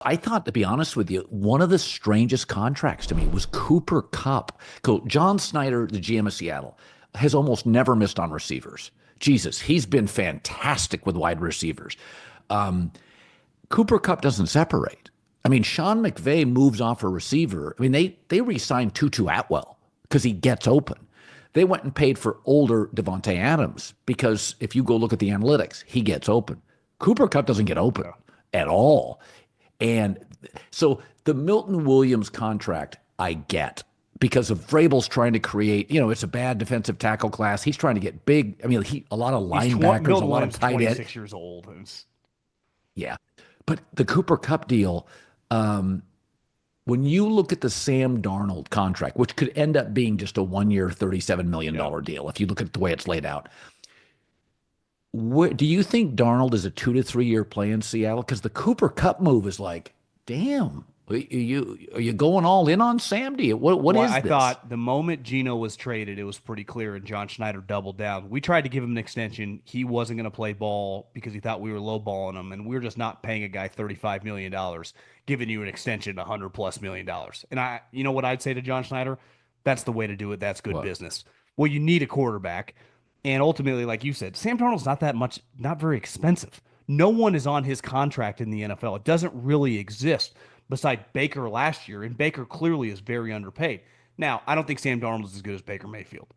I thought, to be honest with you, one of the strangest contracts to me was Cooper Kupp. John Snyder, the GM of Seattle, has almost never missed on receivers. Jesus, he's been fantastic with wide receivers. Um, Cooper Kupp doesn't separate. I mean, Sean McVay moves off a receiver. I mean, they re-signed Tutu Atwell because he gets open. They went and paid for older Devontae Adams because if you go look at the analytics, he gets open. Cooper Kupp doesn't get open Yeah. at all. And so the Milton Williams contract, I get because of Vrabel's trying to create, it's a bad defensive tackle class. He's trying to get big. I mean, a lot of linebackers, a Milton lot of Williams, tight end. 26 years old. It's, Yeah. But the Cooper Cup deal, um, when you look at the Sam Darnold contract, which could end up being just a 1 year, $37 million yeah. deal, if you look at the way it's laid out, do you think Darnold is a 2 to 3 year play in Seattle? Because the Cooper Cup move is like, damn, are you going all in on Sam? What Well, is I this? thought the moment Geno was traded, it was pretty clear, and John Schneider doubled down. We tried to give him an extension. He wasn't going to play ball because he thought we were lowballing him, and we are just not paying a guy $35 million, giving you an extension, $100+ million. And you know what I'd say to John Schneider? That's the way to do it. That's good What? business. Well, you need a quarterback, and ultimately, like you said, Sam Darnold's not that much, not very expensive. No one is on his contract in the NFL. It doesn't really exist beside Baker last year, and Baker clearly is very underpaid. Now, I don't think Sam Darnold is as good as Baker Mayfield.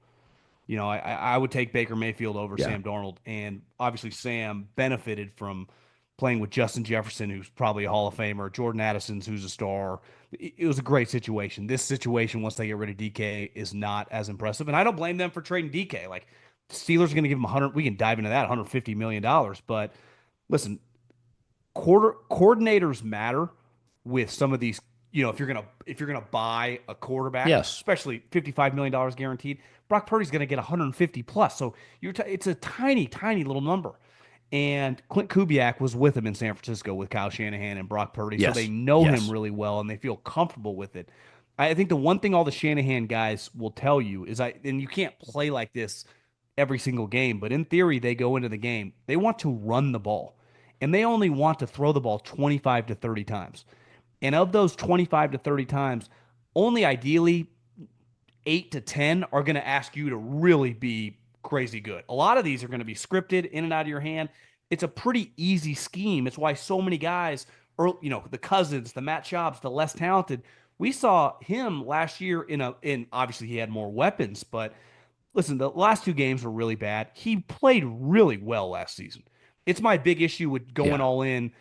I would take Baker Mayfield over Yeah. Sam Darnold, and obviously Sam benefited from playing with Justin Jefferson, who's probably a Hall of Famer, Jordan Addison's, who's a star. It was a great situation. This situation, once they get rid of DK, is not as impressive, and I don't blame them for trading DK. Like, the Steelers are going to give him 100. We can dive into that, $150 million. But listen, coordinators matter with some of these. If you're gonna buy a quarterback, Yes. especially $55 million guaranteed, Brock Purdy's gonna get 150 plus. So it's a tiny, tiny little number. And Clint Kubiak was with him in San Francisco with Kyle Shanahan and Brock Purdy, so they Yes. know him Yes. really well and they feel comfortable with it. I think the one thing all the Shanahan guys will tell you is and you can't play like this every single game, but in theory, they go into the game. They want to run the ball, and they only want to throw the ball 25 to 30 times. And of those 25 to 30 times, only ideally 8 to 10 are going to ask you to really be crazy good. A lot of these are going to be scripted in and out of your hand. It's a pretty easy scheme. It's why so many guys, or the Cousins, the Matt Schaubs, the less talented, we saw him last year in obviously he had more weapons, but listen, the last two games were really bad. He played really well last season. It's my big issue with going Yeah. all in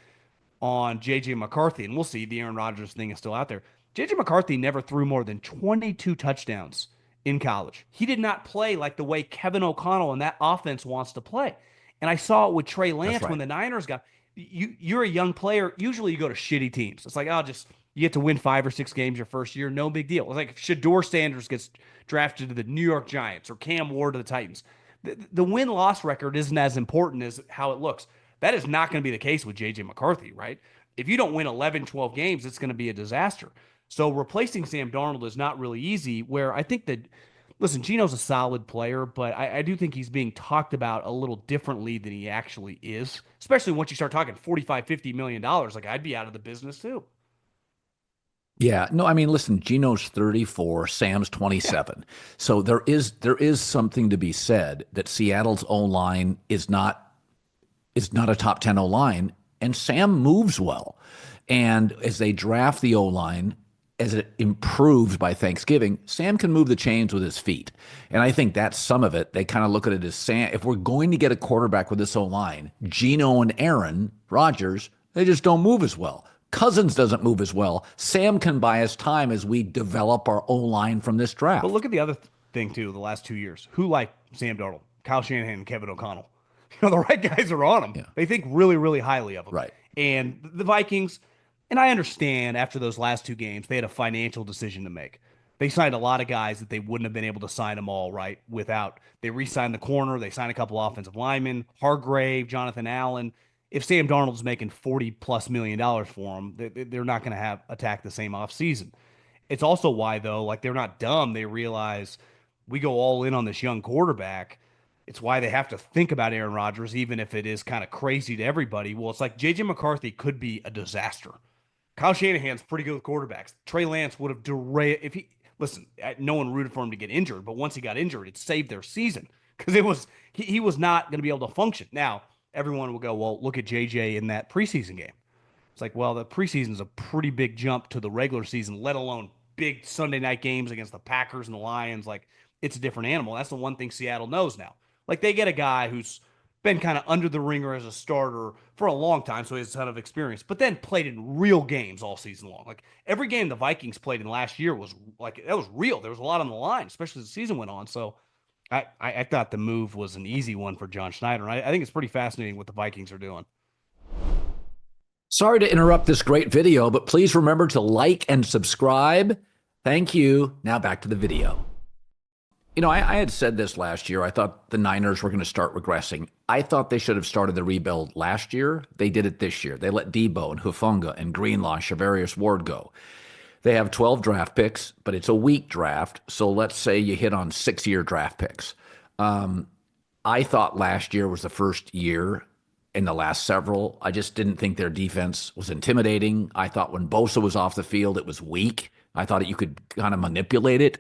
on JJ McCarthy, and we'll see. The Aaron Rodgers thing is still out there. JJ McCarthy never threw more than 22 touchdowns in college. He did not play like the way Kevin O'Connell and that offense wants to play. And I saw it with Trey That's Lance when right. the Niners got you're a young player. Usually you go to shitty teams. It's like, oh, just you get to win 5 or 6 games your first year, no big deal. It's like if Shador Sanders gets drafted to the New York Giants or Cam Ward to the Titans. The win-loss record isn't as important as how it looks. That is not going to be the case with JJ McCarthy, right? If you don't win 11, 12 games, it's going to be a disaster. So replacing Sam Darnold is not really easy. Where I think that, listen, Geno's a solid player, but I do think he's being talked about a little differently than he actually is, especially once you start talking 45, $50 million. Like, I'd be out of the business too. Yeah. No, I mean, listen, Gino's 34, Sam's Yeah. 27. So there is something to be said that Seattle's O line is not a top 10 O line, and Sam moves well. And as they draft the O line, as it improves by Thanksgiving, Sam can move the chains with his feet. And I think that's some of it. They kind of look at it as Sam, if we're going to get a quarterback with this O line, Gino and Aaron Rodgers, they just don't move as well. Cousins doesn't move as well. Sam can buy us time as we develop our O line from this But draft. look at the other thing too. The last 2 years, who like Sam Darnold, Kyle Shanahan, and Kevin O'Connell. The right guys are on him. Yeah, They think really, really highly of him. right. And the Vikings, and I understand after those last two games, they had a financial decision to make. They signed a lot of guys that they wouldn't have been able to sign them all right without. They re-signed the corner. They signed a couple offensive linemen, Hargrave, Jonathan Allen. If Sam Darnold's making $40+ million for them, they're not going to have attack the same offseason. It's also why, though, like they're not dumb. They realize we go all in on this young quarterback. It's why they have to think about Aaron Rodgers, even if it is kind of crazy to everybody. Well, it's like JJ McCarthy could be a disaster. Kyle Shanahan's pretty good with quarterbacks. Trey Lance would have derailed if he listen. No one rooted for him to get injured, but once he got injured, it saved their season because he was not going to be able to function. Now everyone will go, well, look at JJ in that preseason game. It's like, well, the preseason is a pretty big jump to the regular season, let alone big Sunday night games against the Packers and the Lions. Like, it's a different animal. That's the one thing Seattle knows now. Like, they get a guy who's been kind of under the ringer as a starter for a long time, so he has a ton of experience, but then played in real games all season long. Like, every game the Vikings played in last year was like, that was real. There was a lot on the line, especially as the season went on. So I thought the move was an easy one for John Schneider. I think it's pretty fascinating what the Vikings are doing. Sorry to interrupt this great video, but please remember to like and subscribe. Thank you. Now back to the video. I had said this last year. I thought the Niners were going to start regressing. I thought they should have started the rebuild last year. They did it this year. They let Debo and Hufanga and Greenlaw and Shavarius Ward go. They have 12 draft picks, but it's a weak draft. So let's say you hit on 6-year draft picks. I thought last year was the first year in the last several. I just didn't think their defense was intimidating. I thought when Bosa was off the field, it was weak. I thought you could kind of manipulate it.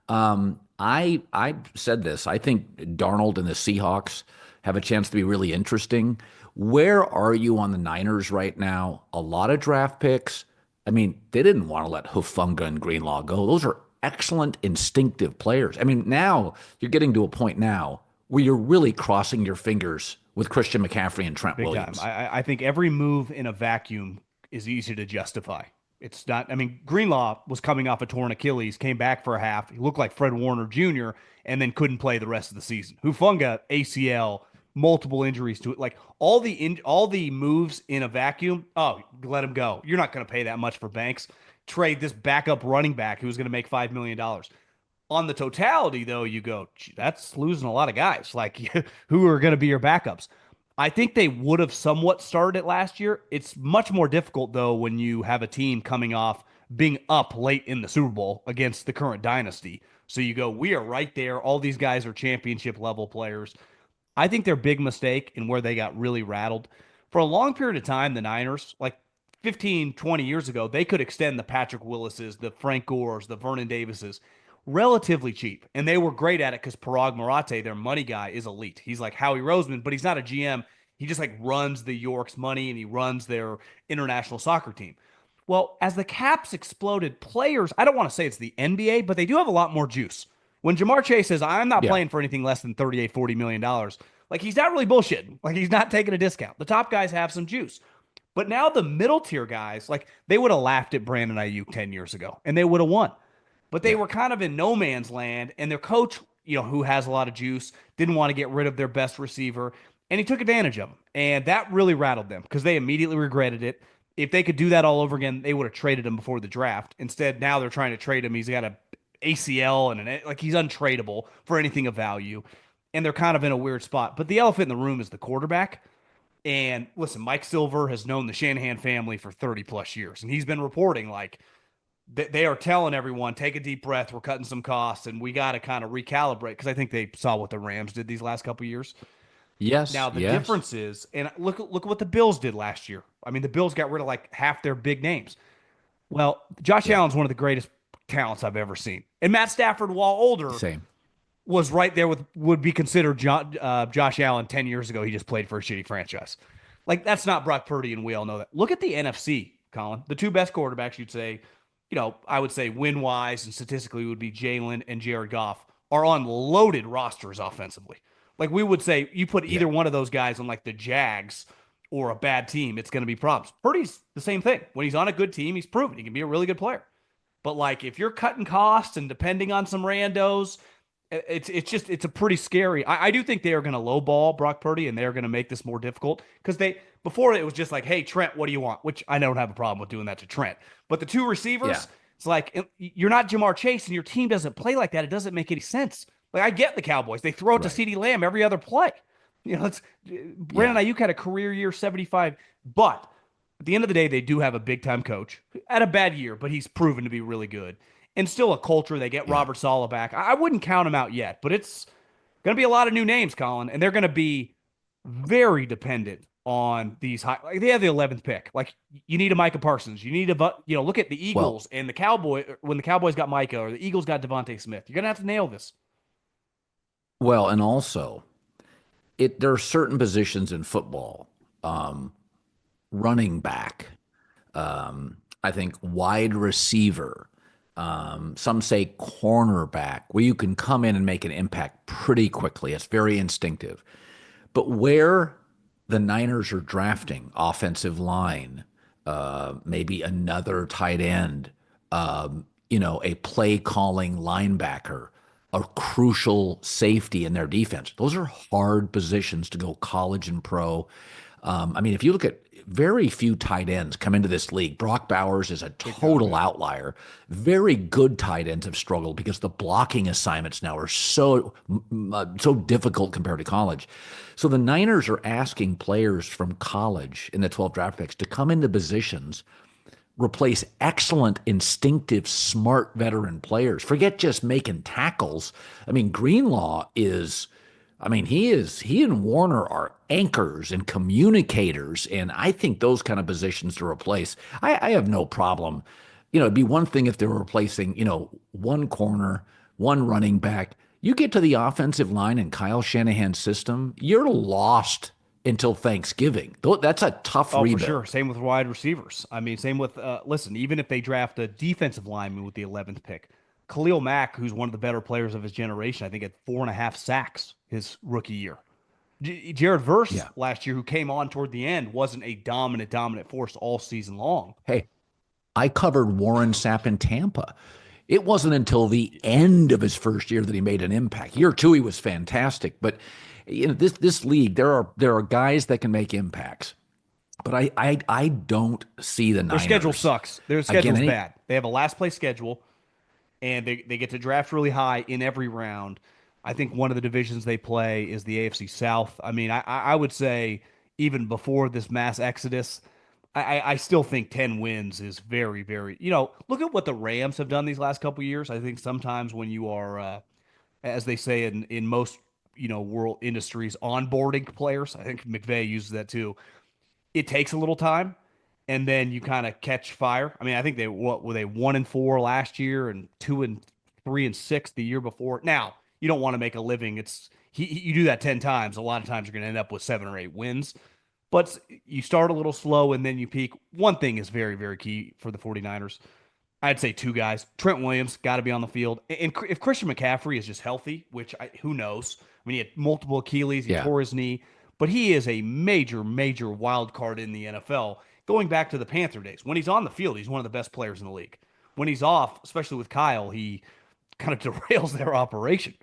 I said this. I think Darnold and the Seahawks have a chance to be really interesting. Where are you on the Niners right now? A lot of draft picks. I mean, they didn't want to let Hufanga and Greenlaw go. Those are excellent, instinctive players. I mean, now you're getting to a point now where you're really crossing your fingers with Christian McCaffrey and Trent Big Williams. time. I think every move in a vacuum is easy to justify. It's not, I mean, Greenlaw was coming off a torn Achilles, came back for a half. He looked like Fred Warner Jr. and then couldn't play the rest of the season. Hufanga, ACL, multiple injuries to it. Like all the moves in a vacuum, oh, let him go. You're not going to pay that much for Banks. Trade this backup running back who's going to make $5 million. On the totality, though, you go, that's losing a lot of guys, like who are going to be your backups. I think they would have somewhat started it last year. It's much more difficult, though, when you have a team coming off being up late in the Super Bowl against the current dynasty. So you go, we are right there. All these guys are championship level players. I think their big mistake and where they got really rattled for a long period of time, the Niners, like 15, 20 years ago, they could extend the Patrick Willises, the Frank Gores, the Vernon Davises relatively cheap. And they were great at it because Parag Marathe, their money guy, is elite. He's like Howie Roseman, but he's not a GM. He just like runs the York's money and he runs their international soccer team. Well, as the caps exploded, players, I don't want to say it's the NBA, but they do have a lot more juice. When Jamar Chase says, I'm not Yeah. playing for anything less than $38, $40 million, like he's not really bullshitting. Like he's not taking a discount. The top guys have some juice. But now the middle tier guys, like they would have laughed at Brandon Ayuk 10 years ago and they would have won. But they Yeah. were kind of in no man's land, and their coach, who has a lot of juice, didn't want to get rid of their best receiver, and he took advantage of them. And that really rattled them because they immediately regretted it. If they could do that all over again, they would have traded him before the draft. Instead, now they're trying to trade him. He's got a ACL and like he's untradeable for anything of value. And they're kind of in a weird spot. But the elephant in the room is the quarterback. And listen, Mike Silver has known the Shanahan family for 30 plus years. And he's been reporting like they are telling everyone, take a deep breath. We're cutting some costs and we got to kind of recalibrate because I think they saw what the Rams did these last couple of years. Yes. Now the Yes. difference is, and look what the Bills did last year. I mean, the Bills got rid of like half their big names. Well, Josh Yeah. Allen's one of the greatest talents I've ever seen, and Matt Stafford, while older, Same. was right there with would be considered Josh Allen 10 years ago. He just played for a shitty franchise. Like that's not Brock Purdy, and we all know that. Look at the NFC, Colin. The two best quarterbacks you'd say, I would say win wise and statistically would be Jalen and Jared Goff are on loaded rosters offensively. Like we would say, you put Yeah. either one of those guys on like the Jags or a bad team, it's going to be problems. Purdy's the same thing. When he's on a good team, he's proven he can be a really good player. But like if you're cutting costs and depending on some randos, it's a pretty scary. I do think they are going to lowball Brock Purdy and they're going to make this more difficult because they before it was just like, hey Trent, what do you want? Which I don't have a problem with doing that to Trent. But the two Yeah. receivers, it's like you're not Jamar Chase and your team doesn't play like that. It doesn't make any sense. Like I get the Cowboys, they throw it to Right. CeeDee Lamb every other play. It's Yeah. Brandon Ayuk had a career year 75, but at the end of the day, they do have a big time coach. Had a bad year, but he's proven to be really good. And still a culture. They get Yeah. Robert Saleh back. I wouldn't count him out yet, but it's going to be a lot of new names, Colin, and they're going to be very dependent on these high. Like they have the 11th pick. Like you need a Micah Parsons. You need look at the Well, Eagles and the Cowboy when the Cowboys got Micah or the Eagles got Devontae Smith. You're gonna have to nail this. and also there are certain positions in football, um, running back, I think wide receiver, some say cornerback, where you can come in and make an impact pretty quickly. It's very instinctive. But where the Niners are drafting offensive line, maybe another tight end, a play calling linebacker, a crucial safety in their defense. Those are hard positions to go college and pro. I mean, if you look at very few tight ends come into this league. Brock Bowers is a Big time, total yeah. outlier. Very good tight ends have struggled because the blocking assignments now are so difficult compared to college. So the Niners are asking players from college in the 12 draft picks to come into positions, replace excellent, instinctive, smart veteran players. Forget just making tackles. I mean, Greenlaw is, I mean, he and Warner are anchors and communicators. And I think those kind of positions to replace, I have no problem. It'd be one thing if they were replacing, one corner, one running back. You get to the offensive line in Kyle Shanahan's system, you're lost until Thanksgiving. That's a tough Oh, for rebuild. sure. Same with wide receivers. I mean, same with listen, even if they draft a defensive lineman with the 11th pick, Khalil Mack, who's one of the better players of his generation, I think had 4.5 sacks his rookie year. Jared Verse Yeah. last year, who came on toward the end, wasn't a dominant force all season long. Hey, I covered Warren Sapp in Tampa. It wasn't until the end of his first year that he made an impact. Year two, he was fantastic. But this league, there are guys that can make impacts. But I don't see the Their schedule Niners sucks. Their again. schedule's bad. They have a last place schedule, and they get to draft really high in every round. I think one of the divisions they play is the AFC South. I mean, I would say even before this mass exodus, I still think 10 wins is very, very, look at what the Rams have done these last couple of years. I think sometimes when you are, as they say in most, world industries, onboarding players, I think McVay uses that too. It takes a little time and then you kind of catch fire. I mean, I think they what were they 1-4 last year and 2-3-6 the year before. Now, you don't want to make a living. You do that 10 times. A lot of times you're going to end up with 7 or 8 wins. But you start a little slow and then you peak. One thing is very, very key for the 49ers. I'd say two guys. Trent Williams got to be on the field. And if Christian McCaffrey is just healthy, which who knows? I mean, he had multiple Achilles. He Yeah. tore his knee. But he is a major, major wild card in the NFL. Going back to the Panther days, when he's on the field, he's one of the best players in the league. When he's off, especially with Kyle, he kind of derails their operation.